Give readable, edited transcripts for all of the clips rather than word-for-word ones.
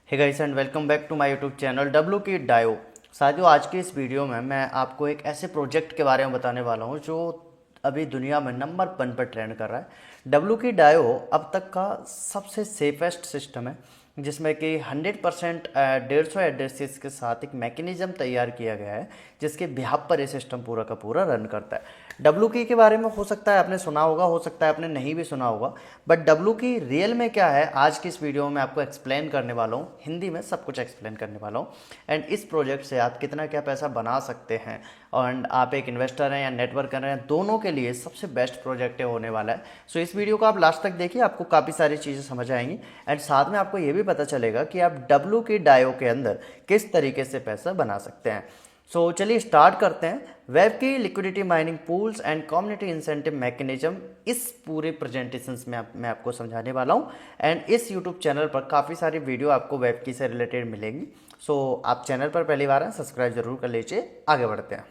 Hey guys and welcome back to my YouTube channel W की डायो। साथियों, आज की इस वीडियो में मैं आपको एक ऐसे प्रोजेक्ट के बारे में बताने वाला हूं जो अभी दुनिया में नंबर 1 पर ट्रेंड कर रहा है। डब्ल्यू की डायो अब तक का सबसे सेफेस्ट सिस्टम है जिसमें कि 100% 150 एड्रेसेस के साथ एक मैकेनिज्म तैयार किया गया है जिसके बिहाफ पर ये सिस्टम पूरा का पूरा रन करता है। डब्ल्यू की के बारे में हो सकता है आपने सुना होगा, हो सकता है आपने नहीं भी सुना होगा, बट डब्ल्यू की रियल में क्या है आज की इस वीडियो में आपको एक्सप्लेन करने वाला हूँ। हिंदी में सब कुछ एक्सप्लेन करने वाला हूँ एंड इस प्रोजेक्ट से आप कितना क्या पैसा बना सकते हैं एंड आप एक इन्वेस्टर हैं या नेटवर्क कर रहे हैं, दोनों के लिए सबसे बेस्ट प्रोजेक्ट होने वाला है। सो इस वीडियो को आप लास्ट तक देखिए, आपको काफ़ी सारी चीज़ें समझ आएंगी एंड साथ में आपको ये भी पता चलेगा कि आप डब्ल्यू की डायो के अंदर किस तरीके से पैसा बना सकते हैं। सो चलिए स्टार्ट करते हैं। वेब की liquidity mining pools and community incentive mechanism इस पूरे प्रेजेंटेशन में मैं आपको समझाने वाला हूं एंड इस यूट्यूब चैनल पर काफ़ी सारी वीडियो आपको वेब की से रिलेटेड मिलेंगी। सो आप चैनल पर पहली बार हैं, सब्सक्राइब जरूर कर लीजिए। आगे बढ़ते हैं।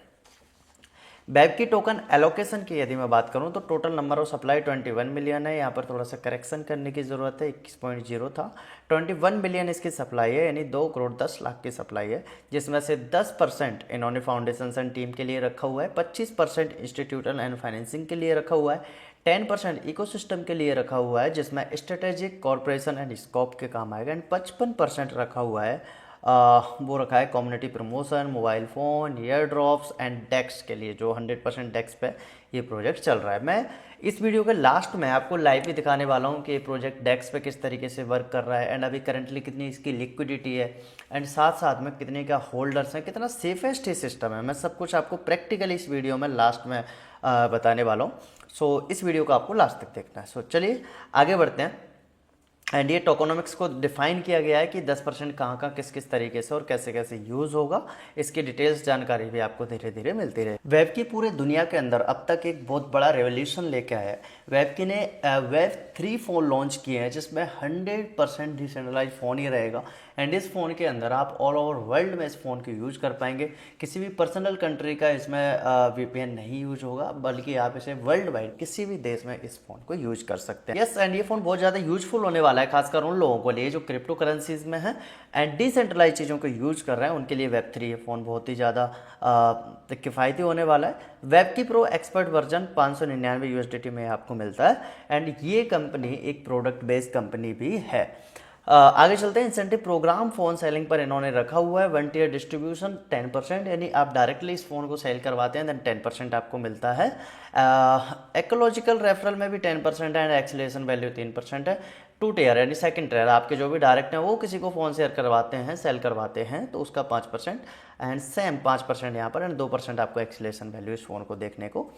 वेब की टोकन एलोकेशन की यदि मैं बात करूं तो total number of supply 21 million है। यहाँ पर थोड़ा सा करेक्शन करने की ज़रूरत है, 21.0 था, 21 मिलियन इसकी सप्लाई है, यानी 2 करोड़ 10 लाख की सप्लाई है, जिसमें से 10% इन्होंने फाउंडेशन एंड टीम के लिए रखा हुआ है, 25% इंस्टीट्यूटल एंड फाइनेंसिंग के लिए रखा हुआ है, 10% इकोसिस्टम के लिए रखा हुआ है जिसमें स्ट्रेटेजिक कॉर्पोरेशन एंड स्कोप के काम आएगा एंड 55% रखा हुआ है वो रखा है community promotion, mobile phone, airdrops and DEXs के लिए, जो 100% डेक्स पे ये प्रोजेक्ट चल रहा है। मैं इस वीडियो के लास्ट में आपको लाइव भी दिखाने वाला हूँ कि ये प्रोजेक्ट डेक्स पे किस तरीके से वर्क कर रहा है एंड अभी करंटली कितनी इसकी लिक्विडिटी है एंड साथ साथ में कितने का होल्डर्स हैं, कितना सेफेस्ट ही सिस्टम है। मैं सब कुछ आपको प्रैक्टिकली इस वीडियो में लास्ट में बताने वाला हूँ। सो इस वीडियो को आपको लास्ट तक देखना है। सो चलिए आगे बढ़ते हैं एंड ये टोकोनॉमिक्स को डिफाइन किया गया है कि 10% कहाँ कहाँ किस किस तरीके से और कैसे कैसे यूज़ होगा, इसकी डिटेल्स जानकारी भी आपको धीरे धीरे मिलती रहे। वेब की पूरे दुनिया के अंदर अब तक एक बहुत बड़ा रेवोल्यूशन लेके आया है। वेब की ने वेब 3 फ़ोन लॉन्च किए हैं जिसमें 100% डिसेंट्रलाइज फ़ोन ही रहेगा एंड इस फ़ोन के अंदर आप ऑल ओवर वर्ल्ड में इस फ़ोन को यूज कर पाएंगे। किसी भी पर्सनल कंट्री का इसमें वीपीएन नहीं यूज होगा, बल्कि आप इसे वर्ल्ड वाइड किसी भी देश में इस फ़ोन को यूज कर सकते हैं। यस, एंड ये फ़ोन बहुत ज़्यादा यूजफुल होने वाला है, खासकर उन लोगों के लिए जो क्रिप्टो करेंसीज में है एंड डिसेंट्रलाइज चीज़ों को यूज कर रहे हैं, उनके लिए वेब 3 ये फ़ोन बहुत ही ज़्यादा किफ़ायती होने वाला है। वेब की प्रो एक्सपर्ट वर्जन 599 यूएसडीटी में आपको मिलता है एंड ये कंपनी एक प्रोडक्ट बेस्ड कंपनी भी है। आगे चलते हैं। इंसेंटिव प्रोग्राम फ़ोन सेलिंग पर इन्होंने रखा हुआ है। 1 टियर डिस्ट्रीब्यूशन 10%, यानी आप डायरेक्टली इस फ़ोन को सेल करवाते हैं देन 10% आपको मिलता है। इकोलॉजिकल रेफरल में भी 10% है एंड एक्सीलेशन वैल्यू 3% है। 2 टियर यानी सेकंड टियर आपके जो भी डायरेक्ट हैं वो किसी को फ़ोन शेयर करवाते हैं, सेल करवाते हैं तो उसका 5% एंड सेम 5% यहाँ पर एंड 2% आपको एक्सीलेशन वैल्यू इस फ़ोन को देखने को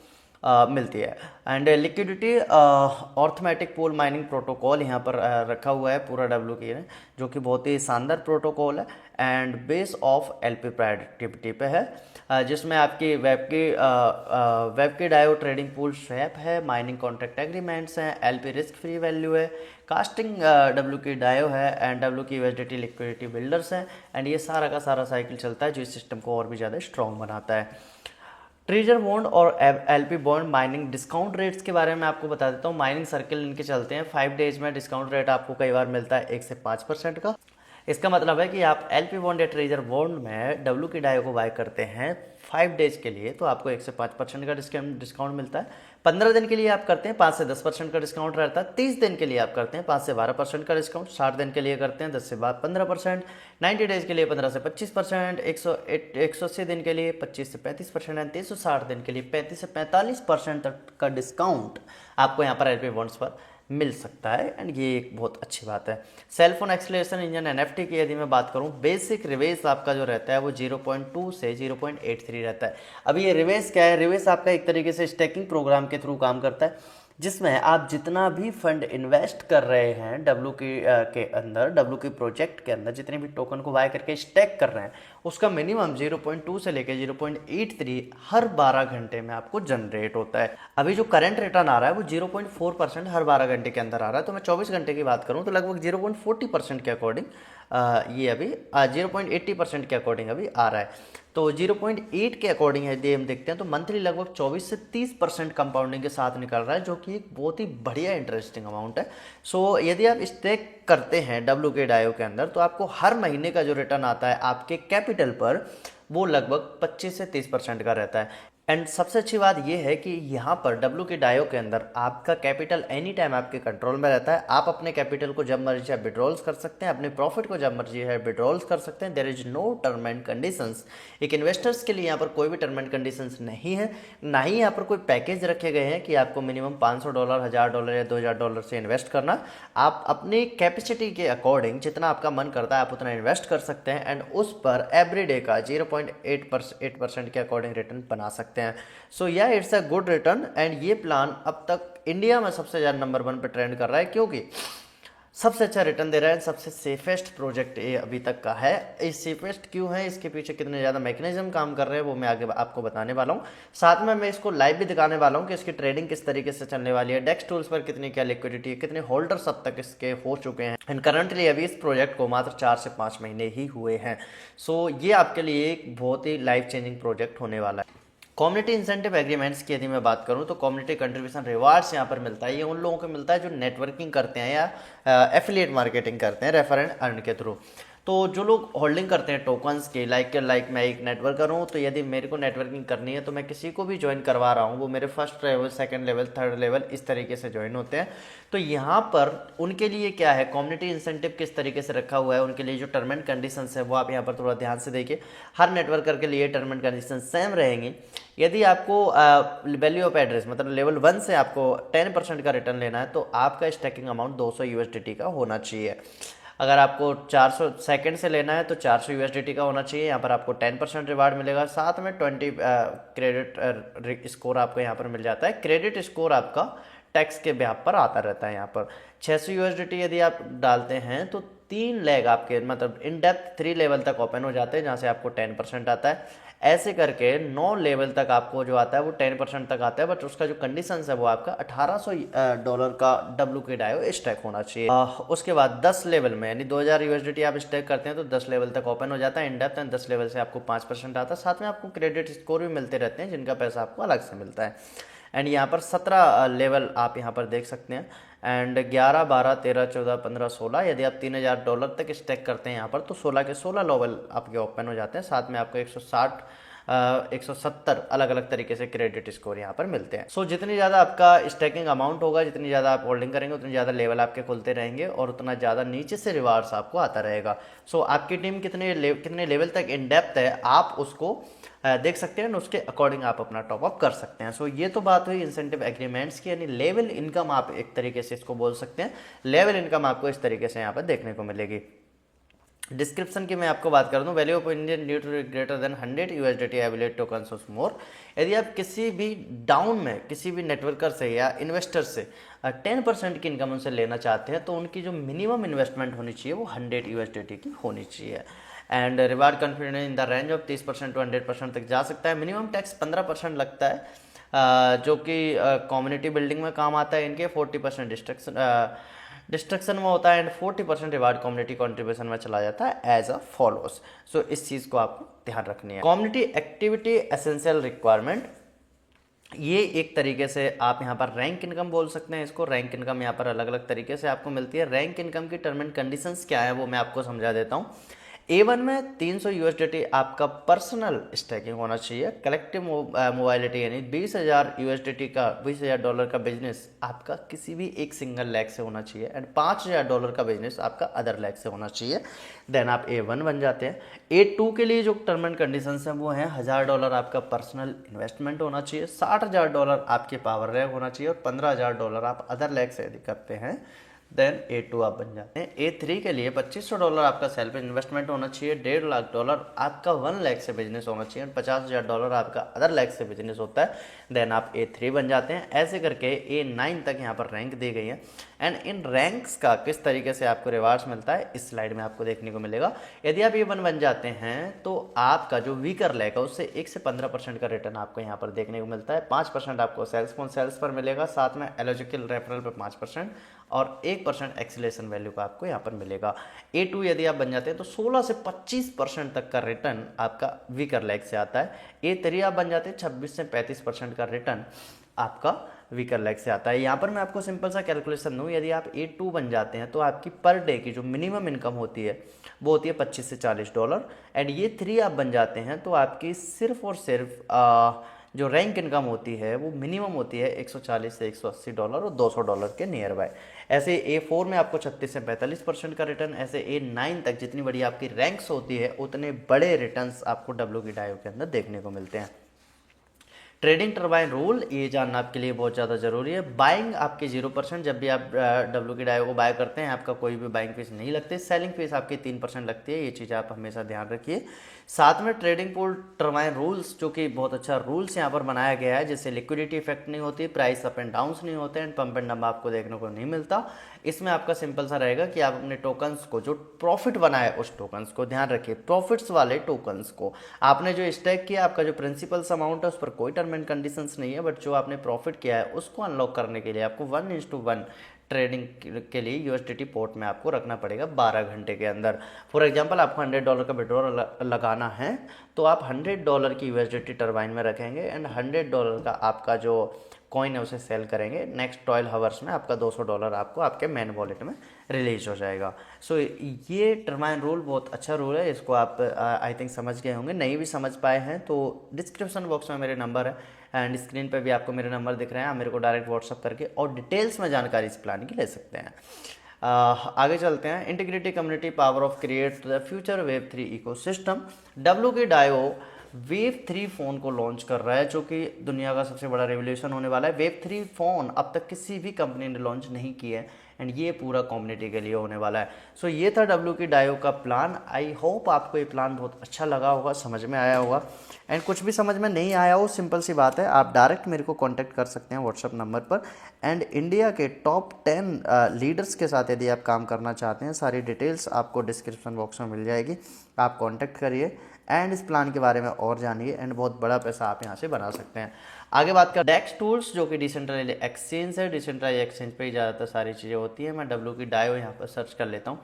मिलती है। And liquidity arithmetic pool mining protocol यहाँ पर रखा हुआ है पूरा डब्ल्यू की ने, जो कि बहुत ही शानदार प्रोटोकॉल है and base of LP productivity पे है, जिसमें आपकी वेब की डायो ट्रेडिंग पूल स्वैप है, माइनिंग कॉन्ट्रैक्ट एग्रीमेंट्स हैं, एलपी रिस्क फ्री वैल्यू है, कास्टिंग डब्ल्यू की डायो है एंड डब्ल्यू की यूएसडीटी लिक्विडिटी बिल्डर्स हैं एंड ये सारा का सारा साइकिल चलता है जो इस सिस्टम को और भी ज़्यादा स्ट्रॉन्ग बनाता है। ट्रेजर बॉन्ड और LP bond mining discount rates के बारे में आपको बता देता हूँ। माइनिंग सर्किल इनके चलते हैं, 5 डेज में डिस्काउंट रेट आपको कई बार मिलता है 1 से 5% का। इसका मतलब है कि आप एलपी बॉन्ड या ट्रेजर बॉन्ड में डब्ल्यू की डायो को बाय करते हैं 5 डेज के लिए तो आपको 1 से 5% का डिस्काउंट मिलता है। 15 दिन के लिए आप करते हैं 5 से 10% का डिस्काउंट रहता है। 30 दिन के लिए आप करते हैं 5 से 12% का डिस्काउंट। 60 दिन के लिए करते हैं 10 से 15%। 90 डेज के लिए 15 से 25%। 180 दिन के लिए 25 से 35% एंड 360 दिन के लिए 35 से 45% तक का डिस्काउंट आपको यहाँ पर एलपी बॉन्ड्स पर मिल सकता है एंड ये एक बहुत अच्छी बात है। सेलफोन एक्सेलरेशन इंजन एनएफटी की यदि मैं बात करूं, बेसिक रिवेस आपका जो रहता है वो 0.2 से 0.83 रहता है। अभी ये रिवेस क्या है? रिवेस आपका एक तरीके से स्टैकिंग प्रोग्राम के थ्रू काम करता है जिसमें आप जितना भी फंड इन्वेस्ट कर रहे हैं डब्ल्यू के अंदर, डब्ल्यू के प्रोजेक्ट के अंदर जितने भी टोकन को बाय करके स्टैक कर रहे हैं उसका मिनिमम 0.2 से लेकर 0.83 हर 12 घंटे में आपको जनरेट होता है। अभी जो करंट रिटर्न आ रहा है वो 0.4% हर 12 घंटे के अंदर आ रहा है। तो मैं 24 घंटे की बात करूं तो लगभग 0.40% के अकॉर्डिंग ये अभी 0.80% के अकॉर्डिंग अभी आ रहा है। तो 0.8 के अकॉर्डिंग यदि हम देखते हैं तो मंथली लगभग 24 से 30% कंपाउंडिंग के साथ निकल रहा है, जो कि एक बहुत ही बढ़िया इंटरेस्टिंग अमाउंट है। सो यदि आप स्टेक करते हैं WK के अंदर तो आपको हर महीने का जो रिटर्न आता है आपके कैपिटल पर वो लगभग 25 से 30% का रहता है। एंड सबसे अच्छी बात यह है कि यहाँ पर WK के अंदर आपका कैपिटल एनी टाइम आपके कंट्रोल में रहता है। आप अपने कैपिटल को जब मर्जी आप विड्रॉल्स कर सकते हैं, अपने प्रॉफिट को जब मर्जी है विड्रॉल्स कर सकते हैं। There is no term and conditions. एक इन्वेस्टर्स के लिए यहाँ पर कोई भी टर्म एंड कंडीशंस नहीं है, ना ही यहाँ पर कोई पैकेज रखे गए हैं कि आपको मिनिमम $500, $1000 या $2000 से इन्वेस्ट करना। आप अपनी कैपेसिटी के अकॉर्डिंग जितना आपका मन करता है आप उतना इन्वेस्ट कर सकते हैं एंड उस पर एवरी डे का 0.8% के अकॉर्डिंग रिटर्न बना सकते हैं। सो या it's a good return and ये प्लान अब तक इंडिया में सबसे ज़्यादा नंबर 1 पे ट्रेंड कर रहा है, क्योंकि सबसे अच्छा रिटर्न दे रहा है, सबसे सेफेस्ट प्रोजेक्ट ये अभी तक का है। इस सेफेस्ट क्यों है, इसके पीछे कितने ज़्यादा मैकेनिज्म काम कर रहे हैं वो मैं आगे आपको बताने वाला हूँ। साथ में मैं इसको लाइव भी दिखाने वाला हूँ कि इसकी ट्रेडिंग किस तरीके से चलने वाली है, डेक्स टूल्स पर कितनी क्या लिक्विडिटी है, कितने होल्डर्स अब तक इसके हो चुके हैं एंड करंटली अभी इस प्रोजेक्ट को मात्र 4 से 5 महीने ही हुए हैं। सो ये आपके लिए एक बहुत ही लाइफ चेंजिंग प्रोजेक्ट होने वाला है। कम्युनिटी इंसेंटिव एग्रीमेंट्स की यदि मैं बात करूं तो कम्युनिटी कंट्रीब्यूशन रिवार्ड्स यहाँ पर मिलता है। ये उन लोगों को मिलता है जो नेटवर्किंग करते हैं या एफिलिएट मार्केटिंग करते हैं रेफर एंड अर्न के थ्रू। तो जो लोग होल्डिंग करते हैं टोकन्स के, लाइक मैं एक नेटवर्कर हूँ, तो यदि मेरे को नेटवर्किंग करनी है तो मैं किसी को भी ज्वाइन करवा रहा हूँ, वो मेरे first level, second level, third level इस तरीके से ज्वाइन होते हैं। तो यहाँ पर उनके लिए क्या है, कम्युनिटी इंसेंटिव किस तरीके से रखा हुआ है, उनके लिए जो टर्म एंड कंडीशंस है वो आप यहाँ पर थोड़ा ध्यान से देखिए। हर नेटवर्कर के लिए टर्म एंड कंडीशन सेम रहेंगी। यदि आपको वैल्यू ऑफ एड्रेस मतलब लेवल 1 से आपको 10% का रिटर्न लेना है तो आपका स्टैकिंग अमाउंट 200 USDT का होना चाहिए। अगर आपको 400 सेकंड से लेना है तो 400 USDT का होना चाहिए। यहाँ पर आपको 10% रिवार्ड मिलेगा, साथ में 20 क्रेडिट स्कोर आपको यहाँ पर मिल जाता है। क्रेडिट स्कोर आपका टैक्स के ब्याह पर आता रहता है। यहाँ पर 600 USDT यदि आप डालते हैं तो 3 लेग आपके मतलब इन डेप्थ 3 लेवल तक ओपन हो जाते हैं, जहाँ से आपको 10% आता है। ऐसे करके 9 लेवल तक आपको जो आता है वो 10% तक आता है, बट उसका जो कंडीशन है वो आपका $1800 का WK स्टैक होना चाहिए। उसके बाद 10 लेवल में यानी 2000 USDT आप स्टैक करते हैं तो 10 लेवल तक ओपन हो जाता है इन डेप्थ एंड 10 लेवल से आपको 5% आता है। साथ में आपको क्रेडिट स्कोर भी मिलते रहते हैं जिनका पैसा आपको अलग से मिलता है। एंड यहाँ पर 17 लेवल आप यहाँ पर देख सकते हैं एंड 11, 12, 13, 14, 15, 16 यदि आप $3000 तक स्टैक करते हैं यहाँ पर तो 16 के 16 लेवल आपके ओपन हो जाते हैं। साथ में आपको 160 170 अलग अलग तरीके से क्रेडिट स्कोर यहाँ पर मिलते हैं। सो जितनी ज़्यादा आपका स्टैकिंग अमाउंट होगा, जितनी ज़्यादा आप होल्डिंग करेंगे उतनी ज़्यादा लेवल आपके खुलते रहेंगे और उतना ज़्यादा नीचे से रिवार्ड्स आपको आता रहेगा। सो आपकी टीम कितने लेवल तक इन डेप्थ है आप उसको देख सकते हैं, उसके अकॉर्डिंग आप अपना टॉपअप कर सकते हैं। सो ये तो बात हुई इंसेंटिव एग्रीमेंट्स की, यानी लेवल इनकम आप एक तरीके से इसको बोल सकते हैं। लेवल इनकम आपको इस तरीके से यहाँ पर देखने को मिलेगी। डिस्क्रिप्शन की मैं आपको बात कर दूं, value of Indian due to greater than 100 USDT एवेलेट टोकन्स ऑफ मोर। यदि आप किसी भी डाउन में किसी भी नेटवर्कर से या इन्वेस्टर से 10% की इनकम उनसे लेना चाहते हैं तो उनकी जो मिनिमम इन्वेस्टमेंट होनी चाहिए वो 100 USDT की होनी चाहिए। And reward confidence in the range of 30% to 100% तक जा सकता है। मिनिमम टैक्स 15% लगता है जो कि कम्युनिटी बिल्डिंग में काम आता है इनके। 40% डिस्ट्रक्शन में होता है एंड 40% रिवार्ड कम्युनिटी कंट्रीब्यूशन में चला जाता है एज अ फॉलोस। सो इस चीज़ को आपको ध्यान रखनी है। कम्युनिटी एक्टिविटी एसेंशियल रिक्वायरमेंट, ये एक तरीके से आप यहाँ पर रैंक इनकम बोल सकते हैं इसको। रैंक इनकम यहाँ पर अलग अलग तरीके से आपको मिलती है। रैंक इनकम की टर्म एंड कंडीशंस क्या है वो मैं आपको समझा देता हूँ। A1 में 300 USDT आपका पर्सनल स्टैकिंग होना चाहिए। कलेक्टिव मोबाइलिटी यानी $20,000 का $20,000 का बिजनेस आपका किसी भी एक सिंगल लेग से होना चाहिए एंड $5,000 का बिजनेस आपका अदर लेग से होना चाहिए। देन आप A1 बन जाते हैं। A2 के लिए जो टर्म एंड कंडीशंस हैं वो हैं $1,000 आपका पर्सनल इन्वेस्टमेंट होना चाहिए, $60,000 आपके पावर लेग होना चाहिए और $15,000 आप अदर लेग से यदि करते हैं देन A2 आप बन जाते हैं। A3 के लिए $2,500 आपका सेल्फ इन्वेस्टमेंट होना चाहिए, $1.5 लाख आपका 1 लाख से बिजनेस होना चाहिए, $50,000 आपका अदर लाख से बिजनेस होता है। देन आप A3 बन जाते हैं। ऐसे करके A9 तक यहाँ पर रैंक दी गई है एंड इन रैंक्स का किस तरीके से आपको रिवार्ड्स मिलता है इस स्लाइड में आपको देखने को मिलेगा। यदि आप A1 बन जाते हैं तो आपका जो वीकर लेग है उससे 1 से 15% का रिटर्न आपको यहाँ पर देखने को मिलता है। 5% आपको सेल्स पर मिलेगा, साथ में एलॉजिकल रेफरल पर 5%, और 1% एक्सीलेशन वैल्यू का आपको यहाँ पर मिलेगा। A2 यदि आप बन जाते हैं तो 16 से 25% तक का रिटर्न आपका वीकर लेग से आता है। A3 आप बन जाते हैं 26 से 35% का रिटर्न आपका वीकर लेग से आता है। यहाँ पर मैं आपको सिंपल सा कैलकुलेशन दूँ, यदि आप A2 बन जाते हैं तो आपकी पर डे की जो मिनिमम इनकम होती है वो होती है $25 से $40, एंड A3 आप बन जाते हैं तो आपकी सिर्फ और सिर्फ जो रैंक इनकम होती है वो मिनिमम होती है $140 से $180 और $200 के नियर बाय। ऐसे A4 में आपको 36 से 45% का रिटर्न, ऐसे A9 तक जितनी बड़ी आपकी रैंक्स होती है उतने बड़े रिटर्न्स आपको WK के अंदर देखने को मिलते हैं। ट्रेडिंग टरबाइन रूल ये जानना आपके लिए बहुत ज़्यादा ज़रूरी है। बाइंग आपके 0%, जब भी आप WK को बाय करते हैं आपका कोई भी बाइंग फीस नहीं लगती। सेलिंग फीस आपकी 3% लगती है, ये चीज़ आप हमेशा ध्यान रखिए। साथ में ट्रेडिंग पूल टरबाइन रूल्स, जो कि बहुत अच्छा रूल्स यहाँ पर बनाया गया है, जिससे लिक्विडिटी इफेक्ट नहीं होती, प्राइस अप एंड डाउन्स नहीं होते एंड पंप एंड डंप आपको देखने को नहीं मिलता। इसमें आपका सिंपल सा रहेगा कि आप अपने टोकन्स को, जो प्रॉफिट बना है उस टोकन्स को, ध्यान रखिए प्रॉफिट्स वाले टोकन्स को, आपने जो स्टेक किया आपका जो प्रिंसिपल्स अमाउंट है उस पर कोई टर्म एंड कंडीशंस नहीं है, बट जो आपने प्रॉफिट किया है उसको अनलॉक करने के लिए आपको 1:1 ट्रेडिंग के लिए USDT पोर्ट में आपको रखना पड़ेगा 12 घंटे के अंदर। फॉर एग्जांपल आपको $100 का विड्रॉल लगाना है तो आप $100 की USDT टरबाइन में रखेंगे एंड $100 का आपका जो कॉइन है उसे सेल करेंगे। नेक्स्ट 12 आवर्स में आपका $200 आपको आपके मेन वॉलेट में रिलीज हो जाएगा। सो ये टरबाइन रूल बहुत अच्छा रूल है, इसको आप आई थिंक समझ गए होंगे। नहीं भी समझ पाए हैं तो डिस्क्रिप्शन बॉक्स में मेरे नंबर है एंड स्क्रीन पर भी आपको मेरे नंबर दिख रहे हैं, आप मेरे को डायरेक्ट व्हाट्सअप करके और डिटेल्स में जानकारी इस प्लान की ले सकते हैं। आगे चलते हैं। Integrity community power of create the future web 3 ecosystem. WK wave 3 phone को लॉन्च कर रहा है, जो कि दुनिया का सबसे बड़ा रेवोल्यूशन होने वाला है। वेब 3 फ़ोन अब तक किसी भी कंपनी ने लॉन्च नहीं किया है एंड ये पूरा कम्युनिटी के लिए होने वाला है। सो ये था WK का प्लान। आई होप आपको ये प्लान बहुत अच्छा लगा होगा, समझ में आया होगा। एंड कुछ भी समझ में नहीं आया हो, सिंपल सी बात है, आप डायरेक्ट मेरे को कांटेक्ट कर सकते हैं व्हाट्सअप नंबर पर। एंड इंडिया के टॉप 10 लीडर्स के साथ यदि आप काम करना चाहते हैं, सारी डिटेल्स आपको डिस्क्रिप्शन बॉक्स में मिल जाएगी, आप कॉन्टैक्ट करिए एंड इस प्लान के बारे में और जानिए एंड बहुत बड़ा पैसा आप यहाँ से बना सकते हैं। आगे बात कर डेक्स टूल्स, जो कि डिसेंट्रलाइज एक्सचेंज है। डिसेंट्रलाइज एक्सचेंज पे ही ज़्यादातर सारी चीज़ें होती है। मैं WK यहाँ पर सर्च कर लेता हूँ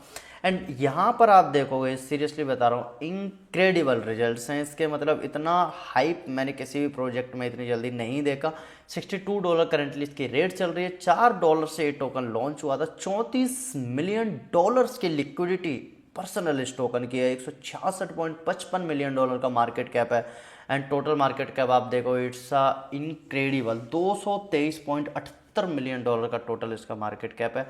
एंड यहाँ पर आप देखोगे, सीरियसली बता रहा हूँ, इनक्रेडिबल रिजल्ट्स हैं इसके। मतलब इतना हाइप मैंने किसी भी प्रोजेक्ट में इतनी जल्दी नहीं देखा। $62 करंटली इसकी रेट चल रही है। $4 से ये टोकन लॉन्च हुआ था। $34 मिलियन की लिक्विडिटी पर्सनल इस टोकन की है। $166.55 मिलियन का मार्केट कैप है एंड टोटल मार्केट कैप आप देखो, इट्स इनक्रेडिबल $223.78 मिलियन का टोटल इसका मार्केट कैप है।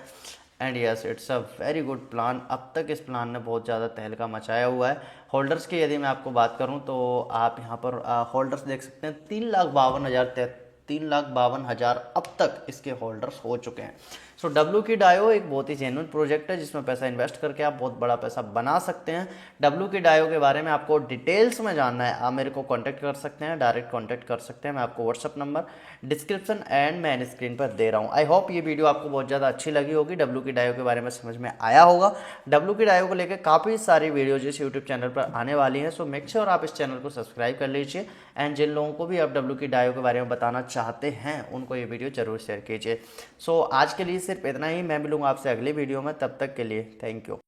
And yes, it's a very good plan. अब तक इस प्लान ने बहुत ज़्यादा तहलका मचाया हुआ है। होल्डर्स की यदि मैं आपको बात करूं तो आप यहाँ पर होल्डर्स देख सकते हैं। 3,52,000 अब तक इसके होल्डर्स हो चुके हैं। सो WK एक बहुत ही जेन्युइन प्रोजेक्ट है जिसमें पैसा इन्वेस्ट करके आप बहुत बड़ा पैसा बना सकते हैं। WK के बारे में आपको डिटेल्स में जानना है, आप मेरे को कांटेक्ट कर सकते हैं, डायरेक्ट कांटेक्ट कर सकते हैं। मैं आपको व्हाट्सअप नंबर डिस्क्रिप्शन एंड मैं एंड स्क्रीन पर दे रहा हूँ। आई होप ये वीडियो आपको बहुत ज़्यादा अच्छी लगी होगी, WK के बारे में समझ में आया होगा। WK को लेकर काफ़ी सारी वीडियोज इस यूट्यूब चैनल पर आने वाली हैं। सो मेक श्योर आप इस चैनल को सब्सक्राइब कर लीजिए एंड जिन लोगों को भी आप WK के बारे में बताना चाहते हैं उनको ये वीडियो जरूर शेयर कीजिए। सो आज के लिए सिर्फ इतना ही। मैं मिलूंगा आपसे अगली वीडियो में, तब तक के लिए थैंक यू।